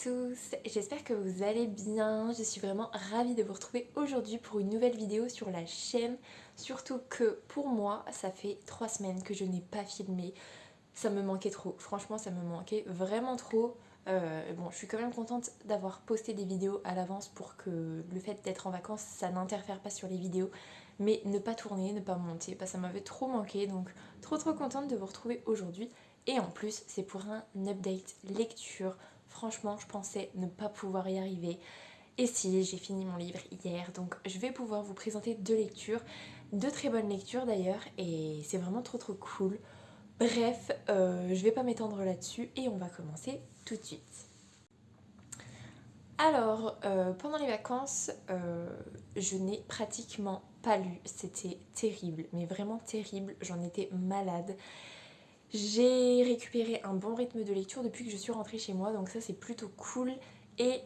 tous, j'espère que vous allez bien. Je suis vraiment ravie de vous retrouver aujourd'hui pour une nouvelle vidéo sur la chaîne. Surtout que pour moi, ça fait 3 semaines que je n'ai pas filmé. Ça me manquait trop, franchement ça me manquait vraiment trop. Bon, je suis quand même contente d'avoir posté des vidéos à l'avance pour que le fait d'être en vacances, ça n'interfère pas sur les vidéos. Mais ne pas tourner, ne pas monter, bah, ça m'avait trop manqué. Donc trop contente de vous retrouver aujourd'hui. Et en plus, c'est pour un update lecture. Franchement, je pensais ne pas pouvoir y arriver. Et si, j'ai fini mon livre hier, donc je vais pouvoir vous présenter 2 lectures, 2 très bonnes lectures d'ailleurs, et c'est vraiment trop cool. Bref, je vais pas m'étendre là-dessus et on va commencer tout de suite. Alors, pendant les vacances, je n'ai pratiquement pas lu. C'était terrible, mais vraiment terrible. J'en étais malade. J'ai récupéré un bon rythme de lecture depuis que je suis rentrée chez moi, donc ça c'est plutôt cool. Et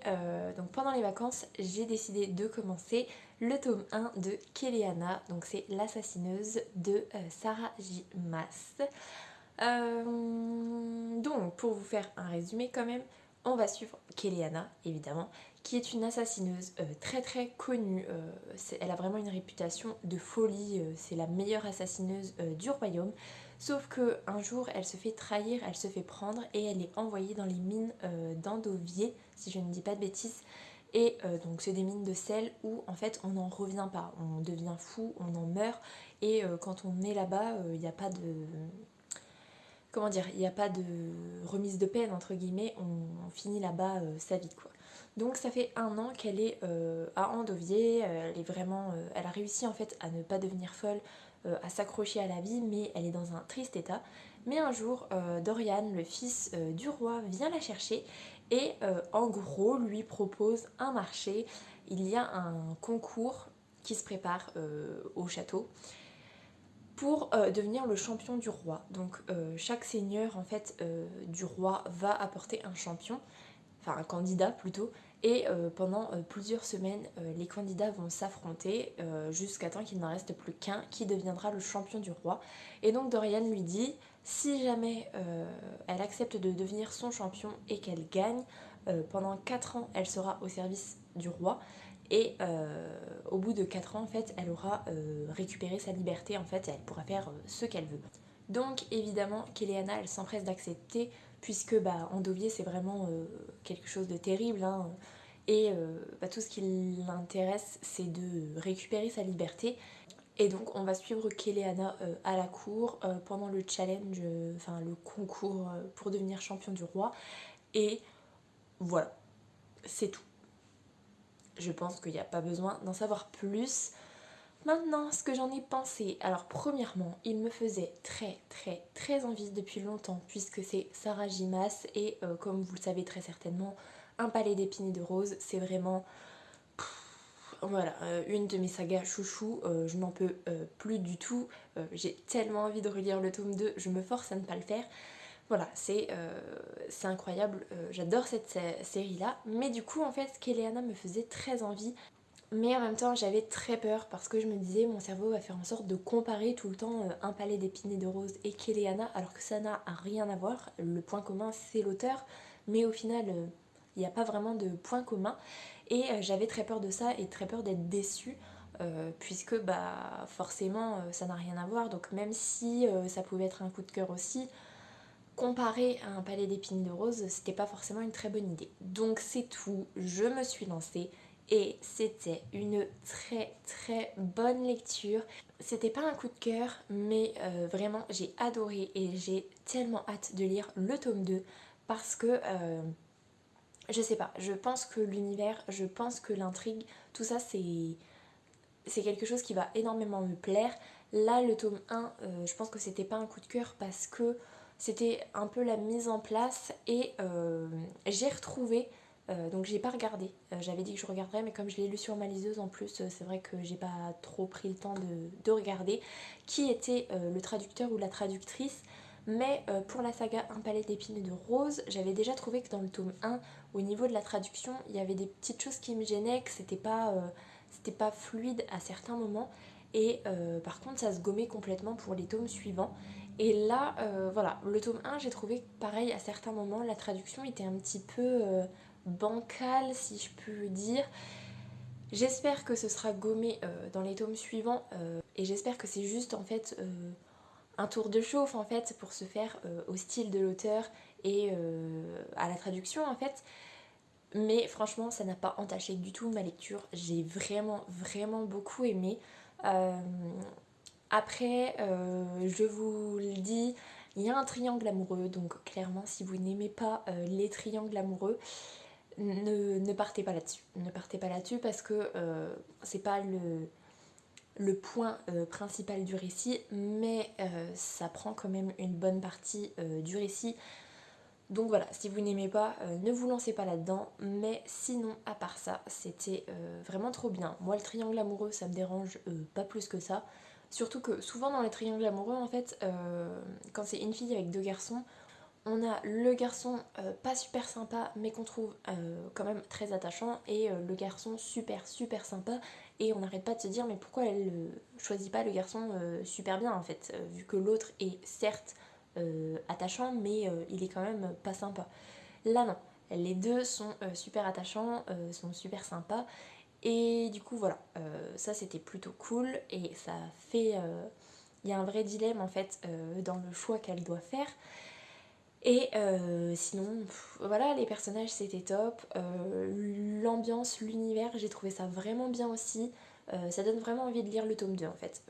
donc pendant les vacances, j'ai décidé de commencer le tome 1 de Kéléana, donc c'est l'assassineuse de Sarah J. Maas. Donc pour vous faire un résumé quand même, on va suivre Kéléana évidemment, qui est une assassineuse très connue. Elle a vraiment une réputation de folie, c'est la meilleure assassineuse du royaume. Sauf qu'un jour, elle se fait trahir, elle se fait prendre et elle est envoyée dans les mines d'Andovier, si je ne dis pas de bêtises. Et donc c'est des mines de sel où en fait on n'en revient pas, on devient fou, on en meurt. Et quand on est là-bas, il n'y a pas de... Comment dire, il n'y a pas de remise de peine entre guillemets, on finit là-bas sa vie quoi. Donc ça fait 1 an qu'elle est à Andovier, elle est vraiment, elle a réussi en fait à ne pas devenir folle, à s'accrocher à la vie, mais elle est dans un triste état. Mais un jour, Dorian, le fils du roi, vient la chercher et en gros lui propose un marché. Il y a un concours qui se prépare au château pour devenir le champion du roi. Donc chaque seigneur en fait du roi va apporter un champion, enfin un candidat plutôt, et pendant plusieurs semaines les candidats vont s'affronter jusqu'à temps qu'il n'en reste plus qu'un qui deviendra le champion du roi. Et donc Dorian lui dit si jamais elle accepte de devenir son champion et qu'elle gagne, pendant 4 ans elle sera au service du roi. Et au bout de 4 ans, en fait, elle aura récupéré sa liberté, en fait, et elle pourra faire ce qu'elle veut. Donc, évidemment, Kéléana, elle s'empresse d'accepter, puisque bah, Andovier, c'est vraiment quelque chose de terrible, hein, et bah, tout ce qui l'intéresse, c'est de récupérer sa liberté. Et donc, on va suivre Kéléana à la cour pendant le challenge, enfin le concours pour devenir champion du roi. Et voilà, c'est tout. Je pense qu'il n'y a pas besoin d'en savoir plus. Maintenant, ce que j'en ai pensé. Alors, premièrement, il me faisait très envie depuis longtemps, puisque c'est Sarah J. Maas et comme vous le savez très certainement, Un palais d'épines et de roses, c'est vraiment voilà, une de mes sagas chouchou. Je n'en peux plus du tout. J'ai tellement envie de relire le tome 2, je me force à ne pas le faire. Voilà, c'est incroyable, j'adore cette série-là. Mais du coup, en fait, Kéléana me faisait très envie. Mais en même temps, j'avais très peur parce que je me disais, mon cerveau va faire en sorte de comparer tout le temps Un palais d'épines et de roses et Kéléana, alors que ça n'a rien à voir. Le point commun, c'est l'auteur, mais au final, il n'y a pas vraiment de point commun. Et j'avais très peur de ça et très peur d'être déçue. Puisque bah forcément ça n'a rien à voir, donc même si ça pouvait être un coup de cœur aussi, comparer à Un palais d'épines et de roses, c'était pas forcément une très bonne idée. Donc c'est tout, je me suis lancée et c'était une très bonne lecture. C'était pas un coup de cœur, mais vraiment j'ai adoré et j'ai tellement hâte de lire le tome 2 parce que je sais pas, je pense que l'univers, je pense que l'intrigue, tout ça c'est quelque chose qui va énormément me plaire. Là, le tome 1, je pense que c'était pas un coup de cœur parce que c'était un peu la mise en place et j'ai retrouvé, donc j'ai pas regardé, j'avais dit que je regarderais, mais comme je l'ai lu sur ma liseuse en plus, c'est vrai que j'ai pas trop pris le temps de regarder qui était le traducteur ou la traductrice. Mais pour la saga Un palais d'épines et de roses, j'avais déjà trouvé que dans le tome 1, au niveau de la traduction, il y avait des petites choses qui me gênaient, que c'était pas fluide à certains moments. Et par contre, ça se gommait complètement pour les tomes suivants. Et là, voilà, le tome 1, j'ai trouvé que pareil, à certains moments, la traduction était un petit peu bancal si je peux dire. J'espère que ce sera gommé dans les tomes suivants et j'espère que c'est juste en fait un tour de chauffe en fait pour se faire au style de l'auteur et à la traduction en fait. Mais franchement ça n'a pas entaché du tout ma lecture, j'ai vraiment beaucoup aimé. Euh, Après je vous le dis, il y a un triangle amoureux, donc clairement si vous n'aimez pas les triangles amoureux, ne partez pas là-dessus. Ne partez pas là-dessus parce que c'est pas le point principal du récit, mais ça prend quand même une bonne partie du récit. Donc voilà, si vous n'aimez pas, ne vous lancez pas là-dedans. Mais sinon, à part ça, c'était vraiment trop bien. Moi, le triangle amoureux, ça me dérange pas plus que ça. Surtout que souvent dans les triangles amoureux, en fait, quand c'est une fille avec deux garçons, on a le garçon pas super sympa mais qu'on trouve quand même très attachant et le garçon super sympa et on n'arrête pas de se dire mais pourquoi elle choisit pas le garçon super bien en fait vu que l'autre est certes attachant mais il est quand même pas sympa. Là non, les deux sont super attachants, sont super sympas et du coup voilà, ça c'était plutôt cool et ça fait... Il y a un vrai dilemme en fait dans le choix qu'elle doit faire. Et sinon, voilà, les personnages c'était top. L'ambiance, l'univers, j'ai trouvé ça vraiment bien aussi. Ça donne vraiment envie de lire le tome 2 en fait.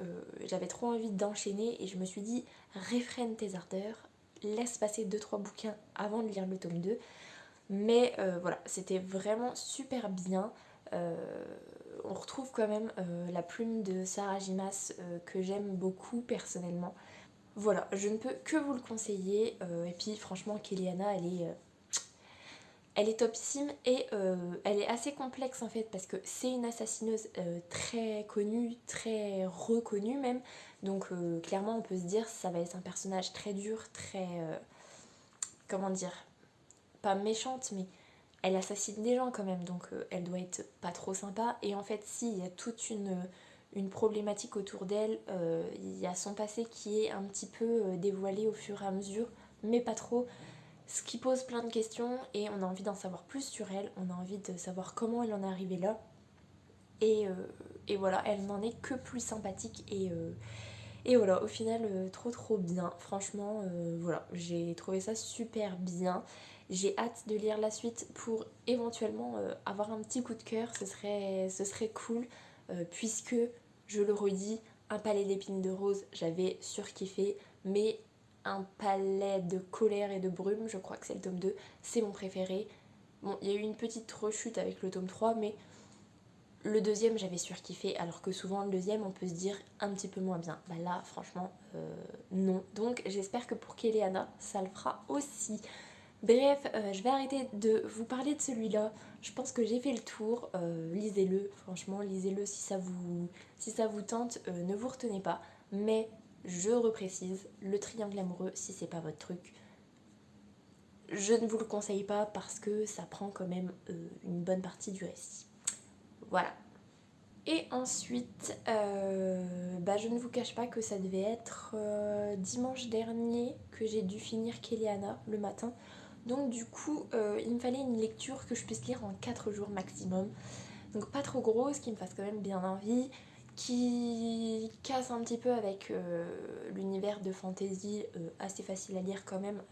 J'avais trop envie d'enchaîner et je me suis dit, réfrène tes ardeurs, laisse passer deux trois bouquins avant de lire le tome 2. Mais voilà, c'était vraiment super bien. Euh, on retrouve quand même la plume de Sarah Jimas que j'aime beaucoup personnellement. Voilà, je ne peux que vous le conseiller. Et puis franchement, Kéliana, elle est topissime et elle est assez complexe en fait parce que c'est une assassineuse très connue, très reconnue même. Donc clairement, on peut se dire ça va être un personnage très dur, très... comment dire? Pas méchante, mais elle assassine des gens quand même. Donc elle doit être pas trop sympa. Et en fait, si, il y a toute une problématique autour d'elle. Il y a son passé qui est un petit peu dévoilé au fur et à mesure, mais pas trop. Ce qui pose plein de questions et on a envie d'en savoir plus sur elle. On a envie de savoir comment elle en est arrivée là. Et, et voilà, elle n'en est que plus sympathique et voilà, au final, trop bien. Franchement, voilà, j'ai trouvé ça super bien. J'ai hâte de lire la suite pour éventuellement avoir un petit coup de cœur. Ce serait cool, puisque, je le redis, un palais d'épines de rose, j'avais surkiffé. Mais un palais de colère et de brume, je crois que c'est le tome 2, c'est mon préféré. Bon, il y a eu une petite rechute avec le tome 3, mais le deuxième, j'avais surkiffé, alors que souvent le deuxième, on peut se dire un petit peu moins bien. Bah là, franchement, non. Donc j'espère que pour Kéléana, ça le fera aussi. Bref, je vais arrêter de vous parler de celui-là. Je pense que j'ai fait le tour. Lisez-le, franchement, lisez-le si ça vous tente. Ne vous retenez pas. Mais je reprécise, le triangle amoureux, si c'est pas votre truc, je ne vous le conseille pas parce que ça prend quand même une bonne partie du récit. Voilà. Et ensuite, bah, je ne vous cache pas que ça devait être dimanche dernier que j'ai dû finir Kéliana le matin. Donc du coup, il me fallait une lecture que je puisse lire en 4 jours maximum. Donc pas trop grosse, qui me fasse quand même bien envie, qui casse un petit peu avec l'univers de fantasy assez facile à lire quand même,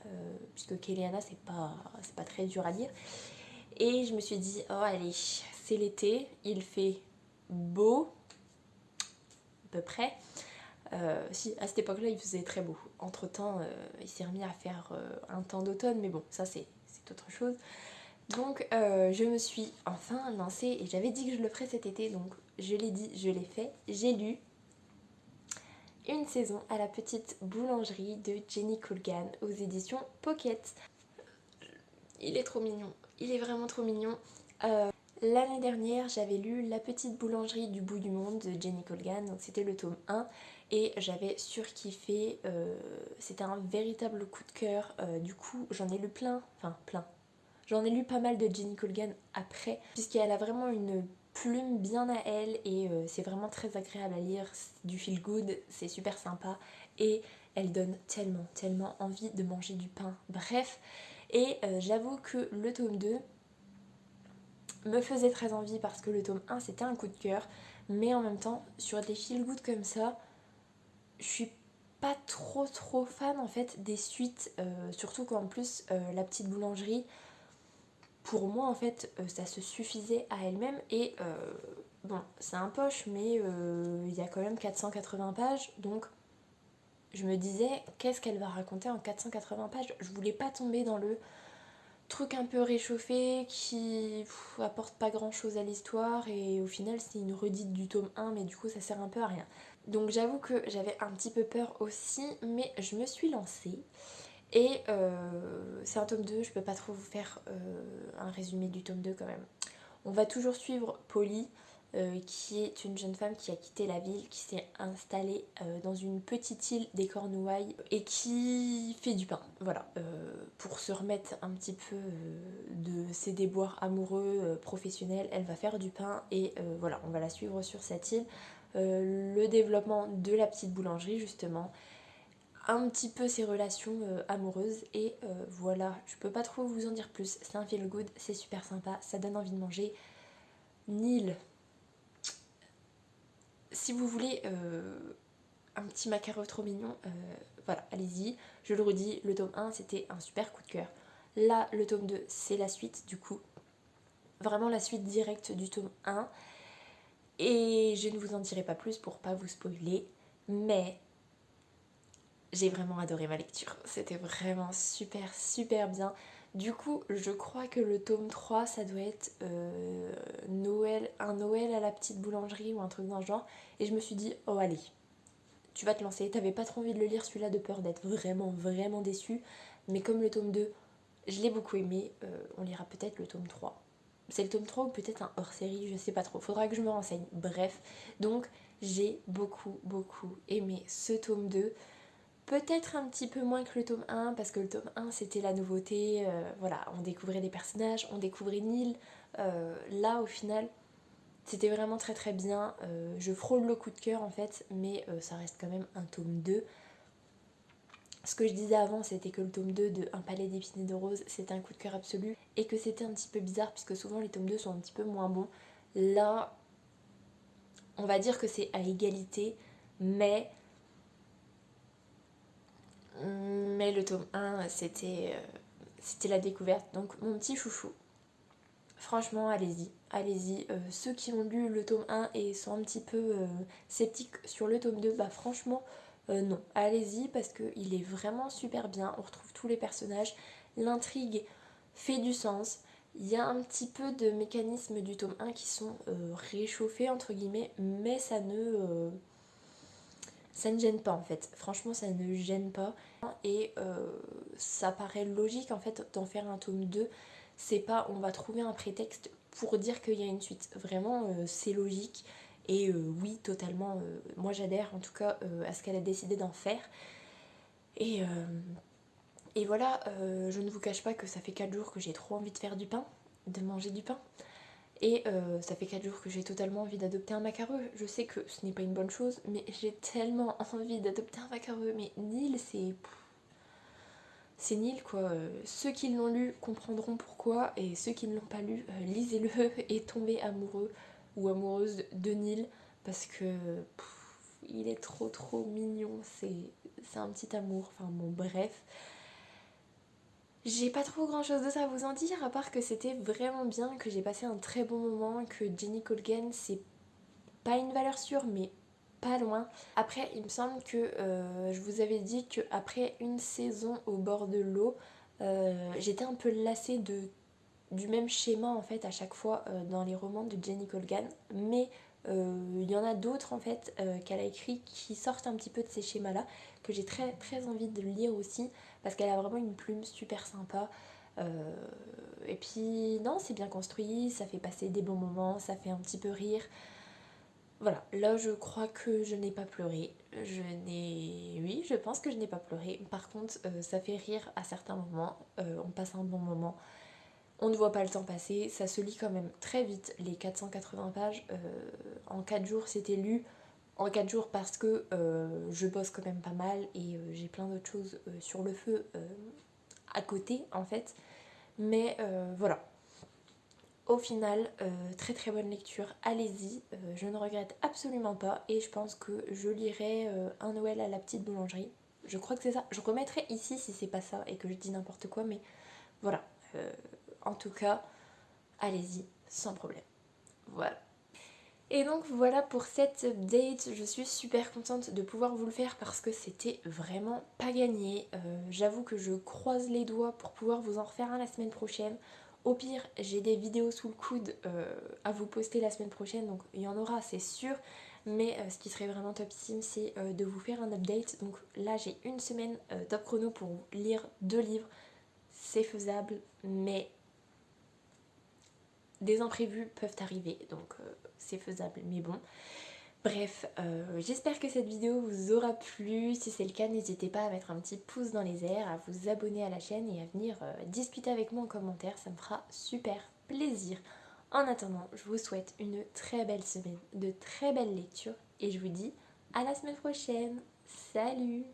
puisque Kéliana c'est pas très dur à lire. Et je me suis dit, oh allez, c'est l'été, il fait beau, à peu près. Si, à cette époque-là, il faisait très beau. Entre-temps, il s'est remis à faire un temps d'automne, mais bon, ça c'est autre chose. Donc, je me suis enfin lancée, et j'avais dit que je le ferais cet été, donc je l'ai dit, je l'ai fait. J'ai lu Une saison à la petite boulangerie de Jenny Colgan aux éditions Pocket. Il est trop mignon, il est vraiment trop mignon. L'année dernière, j'avais lu La petite boulangerie du bout du monde de Jenny Colgan, donc c'était le tome 1, et j'avais surkiffé, c'était un véritable coup de cœur. Du coup, j'en ai lu plein, j'en ai lu pas mal de Jenny Colgan après, puisqu'elle a vraiment une plume bien à elle, et c'est vraiment très agréable à lire, c'est du feel good, c'est super sympa, et elle donne tellement envie de manger du pain. Bref, et j'avoue que le tome 2, me faisait très envie parce que le tome 1 c'était un coup de cœur, mais en même temps sur des feel good comme ça, je suis pas trop fan en fait des suites, surtout qu'en plus la petite boulangerie, pour moi en fait ça se suffisait à elle-même et bon c'est un poche mais il y a quand même 480 pages donc je me disais qu'est-ce qu'elle va raconter en 480 pages. Je voulais pas tomber dans le truc un peu réchauffé qui apporte pas grand chose à l'histoire et au final c'est une redite du tome 1 mais du coup ça sert un peu à rien. Donc j'avoue que j'avais un petit peu peur aussi mais je me suis lancée et c'est un tome 2, je peux pas trop vous faire un résumé du tome 2 quand même. On va toujours suivre Polly, qui est une jeune femme qui a quitté la ville, qui s'est installée dans une petite île des Cornouailles et qui fait du pain. Voilà, pour se remettre un petit peu de ses déboires amoureux, professionnels, elle va faire du pain et voilà, on va la suivre sur cette île. Le développement de la petite boulangerie justement, un petit peu ses relations amoureuses et voilà, je peux pas trop vous en dire plus, c'est un feel good, c'est super sympa, ça donne envie de manger. Nil, si vous voulez un petit macaron trop mignon, voilà, allez-y. Je le redis, le tome 1 c'était un super coup de cœur. Là, le tome 2 c'est la suite du coup. Vraiment la suite directe du tome 1. Et je ne vous en dirai pas plus pour pas vous spoiler. Mais j'ai vraiment adoré ma lecture. C'était vraiment super bien. Du coup, je crois que le tome 3, ça doit être Noël, un Noël à la petite boulangerie ou un truc dans le genre. Et je me suis dit, oh allez, tu vas te lancer. T'avais pas trop envie de le lire celui-là de peur d'être vraiment déçu. Mais comme le tome 2, je l'ai beaucoup aimé, on lira peut-être le tome 3. C'est le tome 3 ou peut-être un hors-série, je sais pas trop. Faudra que je me renseigne. Bref, donc j'ai beaucoup aimé ce tome 2. Peut-être un petit peu moins que le tome 1, parce que le tome 1 c'était la nouveauté, voilà, on découvrait des personnages, on découvrait Neil. Là au final, c'était vraiment très bien. Je frôle le coup de cœur en fait, mais ça reste quand même un tome 2. Ce que je disais avant, c'était que le tome 2 de Un palais d'épines et de roses, c'était un coup de cœur absolu, et que c'était un petit peu bizarre, puisque souvent les tomes 2 sont un petit peu moins bons. Là, on va dire que c'est à égalité, mais le tome 1, c'était la découverte. Donc mon petit chouchou, franchement, allez-y. Ceux qui ont lu le tome 1 et sont un petit peu sceptiques sur le tome 2, bah franchement, non. Allez-y parce qu'il est vraiment super bien. On retrouve tous les personnages. L'intrigue fait du sens. Il y a un petit peu de mécanismes du tome 1 qui sont réchauffés, entre guillemets, mais ça ne gêne pas en fait. Franchement, ça ne gêne pas. Et ça paraît logique en fait d'en faire un tome 2. C'est pas on va trouver un prétexte pour dire qu'il y a une suite. Vraiment, c'est logique. Et oui, totalement, moi j'adhère en tout cas à ce qu'elle a décidé d'en faire. Et, et voilà, je ne vous cache pas que ça fait 4 jours que j'ai trop envie de faire du pain, de manger du pain. Et ça fait 4 jours que j'ai totalement envie d'adopter un macareux. Je sais que ce n'est pas une bonne chose, mais j'ai tellement envie d'adopter un macareux. Mais Nil, c'est nul quoi. Ceux qui l'ont lu comprendront pourquoi, et ceux qui ne l'ont pas lu, lisez-le et tombez amoureux ou amoureuse de Nil, parce que il est trop mignon. C'est un petit amour. Enfin bon, bref. J'ai pas trop grand chose d'autre à vous en dire, à part que c'était vraiment bien, que j'ai passé un très bon moment, que Jenny Colgan, c'est pas une valeur sûre, mais pas loin. Après, il me semble que je vous avais dit qu'après une saison au bord de l'eau, j'étais un peu lassée du même schéma en fait à chaque fois dans les romans de Jenny Colgan, mais il y en a d'autres en fait qu'elle a écrit qui sortent un petit peu de ces schémas là, que j'ai très envie de lire aussi, parce qu'elle a vraiment une plume super sympa. Et puis non, c'est bien construit, ça fait passer des bons moments, ça fait un petit peu rire. Voilà, là je crois que je n'ai pas pleuré. Oui, je pense que je n'ai pas pleuré. Par contre, ça fait rire à certains moments. On passe un bon moment. On ne voit pas le temps passer. Ça se lit quand même très vite. Les 480 pages, en 4 jours, c'était lu. En 4 jours parce que je bosse quand même pas mal et j'ai plein d'autres choses sur le feu à côté en fait. Mais voilà. Au final, très très bonne lecture, allez-y, je ne regrette absolument pas et je pense que je lirai un Noël à la petite boulangerie. Je crois que c'est ça. Je remettrai ici si c'est pas ça et que je dis n'importe quoi, mais voilà. En tout cas, allez-y, sans problème. Voilà. Et donc voilà pour cette update, je suis super contente de pouvoir vous le faire parce que c'était vraiment pas gagné. J'avoue que je croise les doigts pour pouvoir vous en refaire un la semaine prochaine. Au pire, j'ai des vidéos sous le coude à vous poster la semaine prochaine, donc il y en aura, c'est sûr. Mais ce qui serait vraiment topissime, c'est de vous faire un update. Donc là, j'ai une semaine top chrono pour lire 2 livres. C'est faisable, mais des imprévus peuvent arriver, donc c'est faisable, mais bon. Bref, j'espère que cette vidéo vous aura plu. Si c'est le cas, n'hésitez pas à mettre un petit pouce dans les airs, à vous abonner à la chaîne et à venir discuter avec moi en commentaire. Ça me fera super plaisir. En attendant, je vous souhaite une très belle semaine, de très belles lectures et je vous dis à la semaine prochaine. Salut!